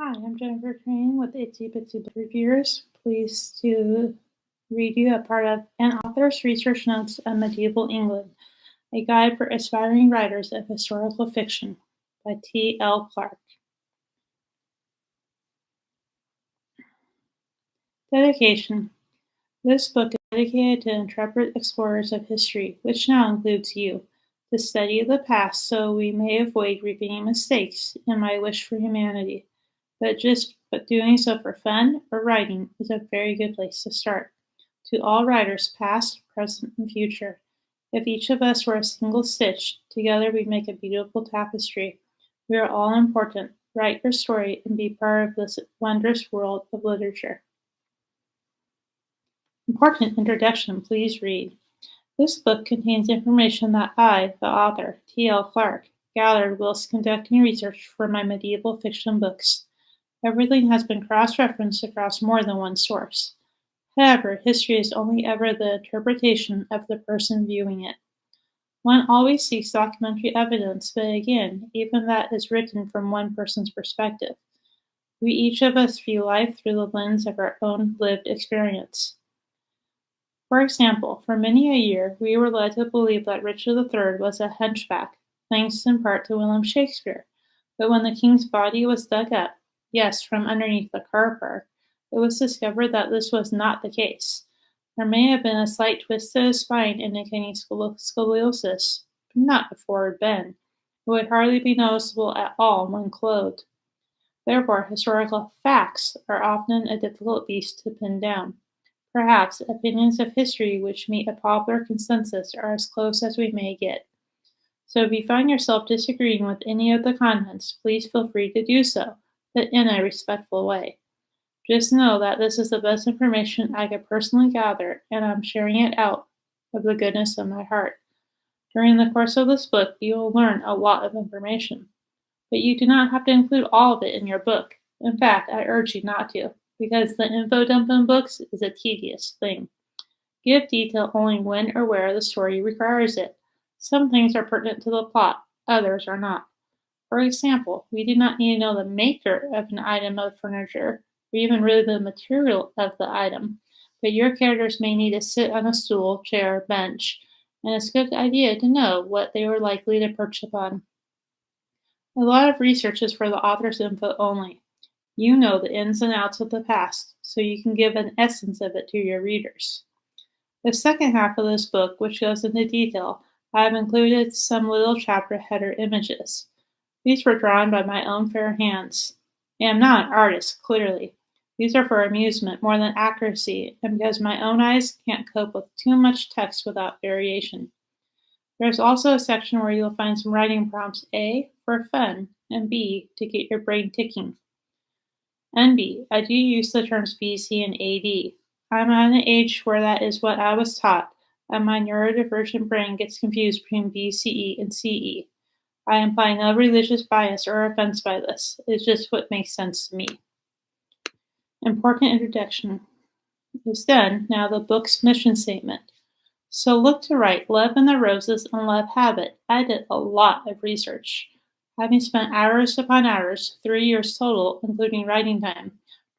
Hi, I'm Jennifer Crane with Itsy Bitsy Book Reviewers. Pleased to read you a part of An Author's Research Notes on Medieval England, a guide for aspiring writers of historical fiction by T.L. Clarke. Dedication. This book is dedicated to intrepid explorers of history, which now includes you, to study the past so we may avoid repeating mistakes in my wish for humanity. But doing so for fun or writing is a very good place to start. To all writers, past, present, and future, if each of us were a single stitch, together we'd make a beautiful tapestry. We are all important. Write your story and be part of this wondrous world of literature. Important introduction, please read. This book contains information that I, the author, T.L. Clarke, gathered whilst conducting research for my medieval fiction books. Everything has been cross-referenced across more than one source. However, history is only ever the interpretation of the person viewing it. One always seeks documentary evidence, but again, even that is written from one person's perspective. We each of us view life through the lens of our own lived experience. For example, for many a year, we were led to believe that Richard III was a hunchback, thanks in part to William Shakespeare. But when the king's body was dug up, yes, from underneath the car park, it was discovered that this was not the case. There may have been a slight twist to his spine indicating scoliosis, but not a forward bend. It would hardly be noticeable at all when clothed. Therefore, historical facts are often a difficult beast to pin down. Perhaps opinions of history which meet a popular consensus are as close as we may get. So if you find yourself disagreeing with any of the contents, please feel free to do so, but in a respectful way. Just know that this is the best information I could personally gather, and I'm sharing it out of the goodness of my heart. During the course of this book, you will learn a lot of information, but you do not have to include all of it in your book. In fact, I urge you not to, because the info dump in books is a tedious thing. Give detail only when or where the story requires it. Some things are pertinent to the plot, others are not. For example, we do not need to know the maker of an item of furniture, or even really the material of the item, but your characters may need to sit on a stool, chair, bench, and it's a good idea to know what they were likely to perch upon. A lot of research is for the author's input only. You know the ins and outs of the past, so you can give an essence of it to your readers. The second half of this book, which goes into detail, I have included some little chapter header images. These were drawn by my own fair hands. I am not an artist, clearly. These are for amusement more than accuracy, and because my own eyes can't cope with too much text without variation. There's also a section where you'll find some writing prompts: A, for fun, and B, to get your brain ticking. And B, I do use the terms BC and AD. I'm at an age where that is what I was taught, and my neurodivergent brain gets confused between BCE and CE. I imply no religious bias or offense by this. It's just what makes sense to me. Important introduction is done. Now the book's mission statement. So look to write Love in the Roses and Love Habit. I did a lot of research. Having spent hours upon hours, 3 years total, including writing time,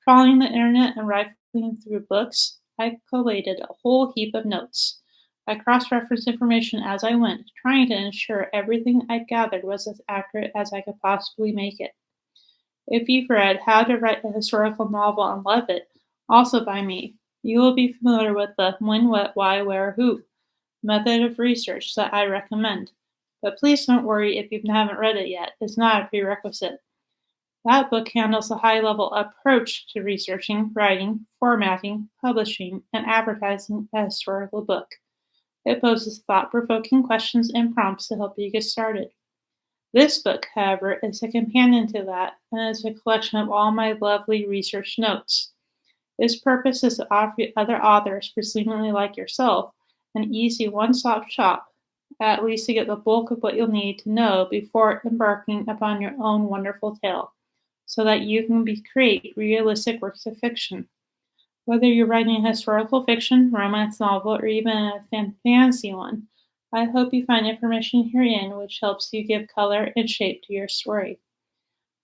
trawling the internet and rifling through books, I collated a whole heap of notes. I cross-referenced information as I went, trying to ensure everything I'd gathered was as accurate as I could possibly make it. If you've read How to Write a Historical Novel and Love It, also by me, you will be familiar with the when, what, why, where, who method of research that I recommend. But please don't worry if you haven't read it yet, it's not a prerequisite. That book handles the high-level approach to researching, writing, formatting, publishing, and advertising a historical book. It poses thought-provoking questions and prompts to help you get started. This book, however, is a companion to that and is a collection of all my lovely research notes. Its purpose is to offer other authors, presumably like yourself, an easy one-stop shop, at least to get the bulk of what you'll need to know before embarking upon your own wonderful tale, so that you can create realistic works of fiction. Whether you're writing a historical fiction, romance novel, or even a fantasy one, I hope you find information herein which helps you give color and shape to your story.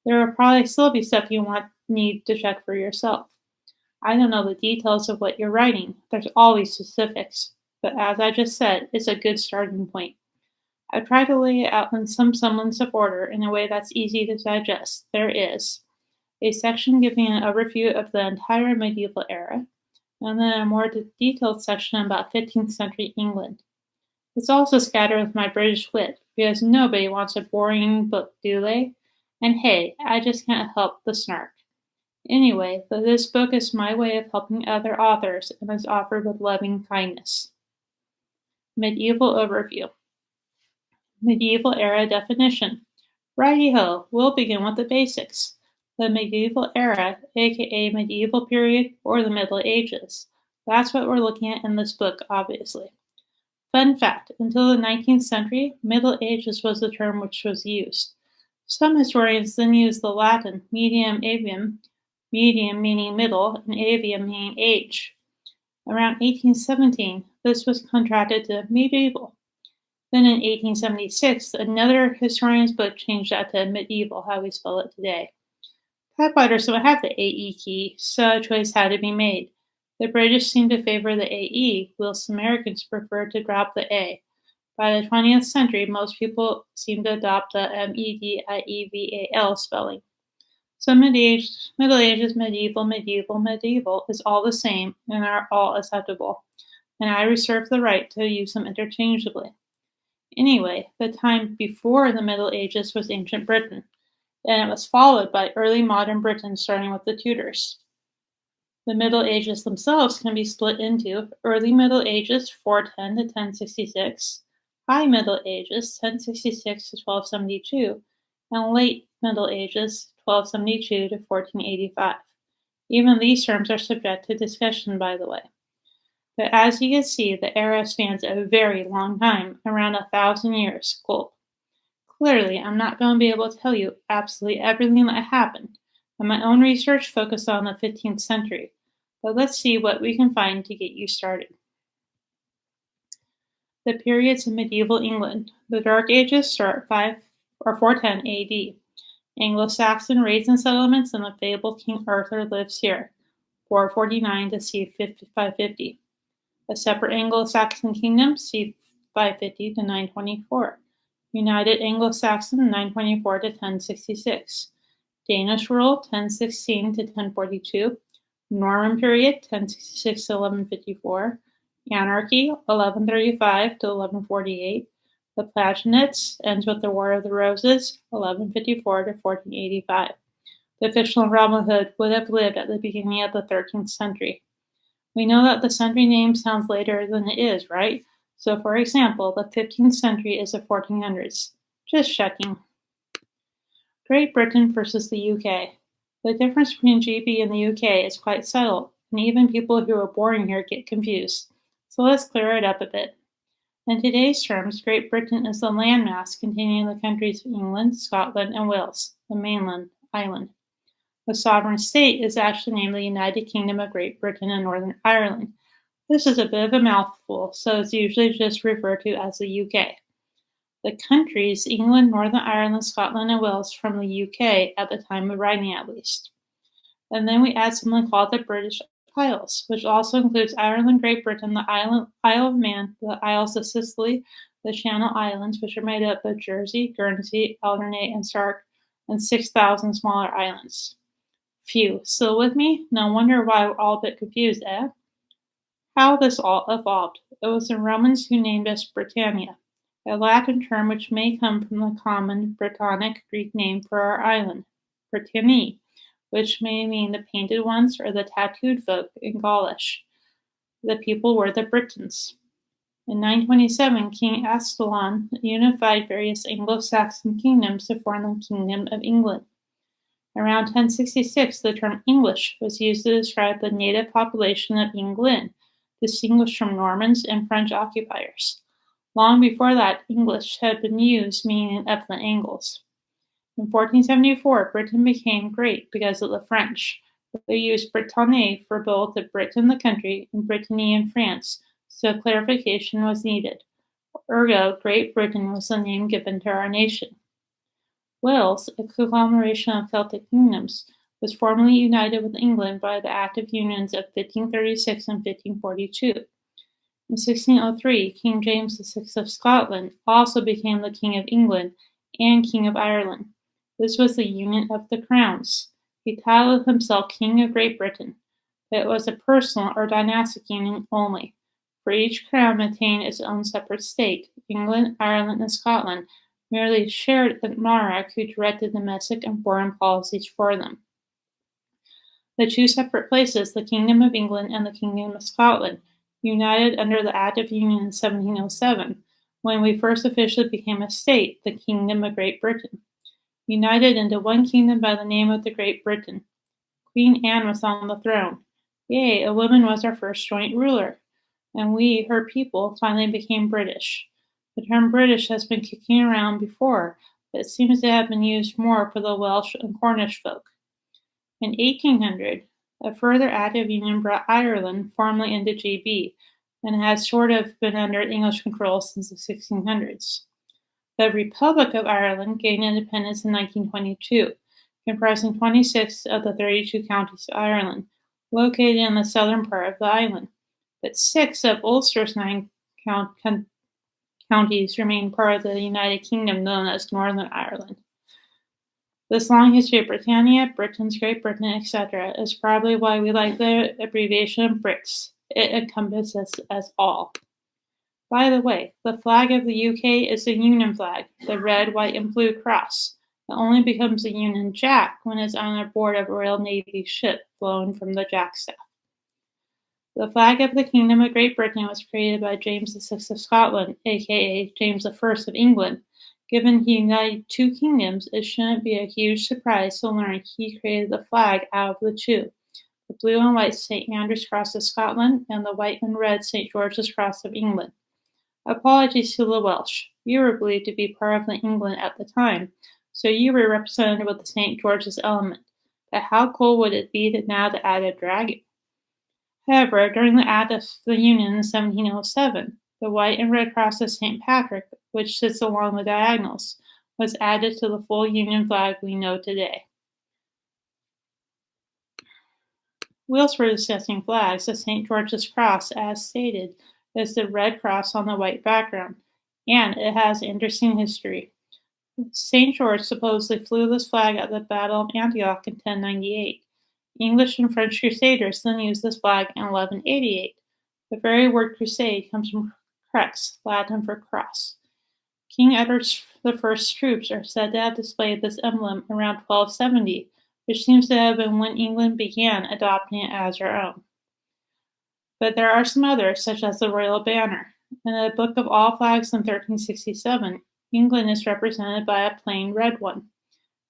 There will probably still be stuff you need to check for yourself. I don't know the details of what you're writing. There's always specifics. But as I just said, it's a good starting point. I try to lay it out in some semblance of order in a way that's easy to digest. There is a section giving an overview of the entire medieval era, and then a more detailed section about 15th century England. It's also scattered with my British wit, because nobody wants a boring book, do they? And hey, I just can't help the snark. Anyway, this book is my way of helping other authors and is offered with loving kindness. Medieval Overview. Medieval Era Definition. Righty-ho, we'll begin with the basics. The medieval era, aka medieval period or the Middle Ages. That's what we're looking at in this book, obviously. Fun fact, until the 19th century, Middle Ages was the term which was used. Some historians then used the Latin medium avium, medium meaning middle, and avium meaning age. Around 1817, this was contracted to medieval. Then in 1876, another historian's book changed that to medieval, how we spell it today. Typewriters don't have the AE key, so a choice had to be made. The British seemed to favor the AE, whilst Americans preferred to drop the A. By the 20th century, most people seemed to adopt the medieval spelling. So Middle Ages, medieval is all the same and are all acceptable, and I reserve the right to use them interchangeably. Anyway, the time before the Middle Ages was ancient Britain, and it was followed by early modern Britain starting with the Tudors. The Middle Ages themselves can be split into early Middle Ages 410 to 1066, High Middle Ages 1066 to 1272, and Late Middle Ages 1272 to 1485. Even these terms are subject to discussion, by the way. But as you can see, the era spans a very long time, around 1,000 years. Cool. Clearly, I'm not going to be able to tell you absolutely everything that happened, and my own research focused on the 15th century. But let's see what we can find to get you started. The periods in medieval England. The Dark Ages start 410 AD. Anglo-Saxon raids and settlements, and the fabled King Arthur lives here, 449 to c. 550. A separate Anglo-Saxon kingdom, c. 550 to 924. United Anglo-Saxon, 924 to 1066. Danish rule, 1016 to 1042. Norman period, 1066 to 1154. Anarchy, 1135 to 1148. The Plantagenets ends with the War of the Roses, 1154 to 1485. The fictional Robin Hood would have lived at the beginning of the 13th century. We know that the century name sounds later than it is, right? So, for example, the 15th century is the 1400s. Just checking. Great Britain versus the UK. The difference between GB and the UK is quite subtle, and even people who are born here get confused. So let's clear it up a bit. In today's terms, Great Britain is the landmass containing the countries of England, Scotland, and Wales, the mainland island. The sovereign state is actually named the United Kingdom of Great Britain and Northern Ireland. This is a bit of a mouthful, so it's usually just referred to as the UK. The countries, England, Northern Ireland, Scotland, and Wales, from the UK at the time of writing at least. And then we add something called the British Isles, which also includes Ireland, Great Britain, the Isle of Man, the Isles of Sicily, the Channel Islands, which are made up of Jersey, Guernsey, Alderney, and Sark, and 6,000 smaller islands. Phew, still with me? No wonder why we're all a bit confused, eh? How this all evolved. It was the Romans who named us Britannia, a Latin term which may come from the common Brittonic Greek name for our island, Britannia, which may mean the painted ones or the tattooed folk in Gaulish. The people were the Britons. In 927, King Ascalon unified various Anglo-Saxon kingdoms to form the Kingdom of England. Around 1066, the term English was used to describe the native population of England, distinguished from Normans and French occupiers. Long before that, English had been used, meaning of the Angles. In 1474, Britain became great because of the French. They used Britannia for both the Britain the country and Brittany in France, so clarification was needed. Ergo, Great Britain was the name given to our nation. Wales, a conglomeration of Celtic kingdoms, was formally united with England by the Act of Unions of 1536 and 1542. In 1603, King James VI of Scotland also became the King of England and King of Ireland. This was the union of the crowns. He titled himself King of Great Britain, but it was a personal or dynastic union only, for each crown maintained its own separate state. England, Ireland, and Scotland merely shared a monarch who directed domestic and foreign policies for them. The two separate places, the Kingdom of England and the Kingdom of Scotland, united under the Act of Union in 1707, when we first officially became a state, the Kingdom of Great Britain. United into one kingdom by the name of the Great Britain. Queen Anne was on the throne. Yea, a woman was our first joint ruler, and we, her people, finally became British. The term British has been kicking around before, but it seems to have been used more for the Welsh and Cornish folk. In 1800, a further Act of Union brought Ireland formally into GB, and has sort of been under English control since the 1600s. The Republic of Ireland gained independence in 1922, comprising 26 of the 32 counties of Ireland, located in the southern part of the island, but 6 of Ulster's 9 counties remain part of the United Kingdom known as Northern Ireland. This long history of Britannia, Britain's Great Britain, etc. is probably why we like the abbreviation BRICS. It encompasses us all. By the way, the flag of the UK is the Union flag, the red, white, and blue cross. It only becomes a Union Jack when it's on board of a Royal Navy ship flown from the jackstaff. The flag of the Kingdom of Great Britain was created by James VI of Scotland, aka James I of England. Given he united two kingdoms, it shouldn't be a huge surprise to learn he created the flag out of the two. The blue and white St. Andrew's Cross of Scotland, and the white and red St. George's Cross of England. Apologies to the Welsh. You were believed to be part of England at the time, so you were represented with the St. George's element. But how cool would it be now to add a dragon? However, during the Act of the Union in 1707, the white and red cross of St. Patrick, which sits along the diagonals, was added to the full Union flag we know today. Whilst we're discussing flags, the St. George's Cross, as stated, is the red cross on the white background, and it has interesting history. St. George supposedly flew this flag at the Battle of Antioch in 1098. English and French crusaders then used this flag in 1188. The very word crusade comes from crux, Latin for cross. King Edward I's troops are said to have displayed this emblem around 1270, which seems to have been when England began adopting it as her own. But there are some others, such as the Royal Banner. In the Book of All Flags in 1367, England is represented by a plain red one.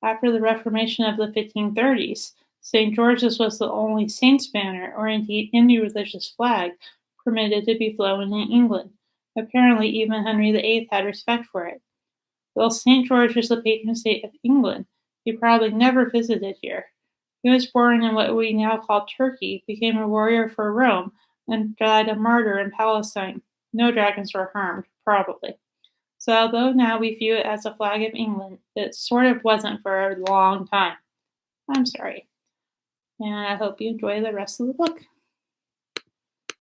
After the Reformation of the 1530s, St. George's was the only saint's banner, or indeed any religious flag, permitted to be flown in England. Apparently, even Henry VIII had respect for it. Though St. George is the patron saint of England, he probably never visited here. He was born in what we now call Turkey, became a warrior for Rome, and died a martyr in Palestine. No dragons were harmed, probably. So although now we view it as a flag of England, it sort of wasn't for a long time. I'm sorry. And I hope you enjoy the rest of the book.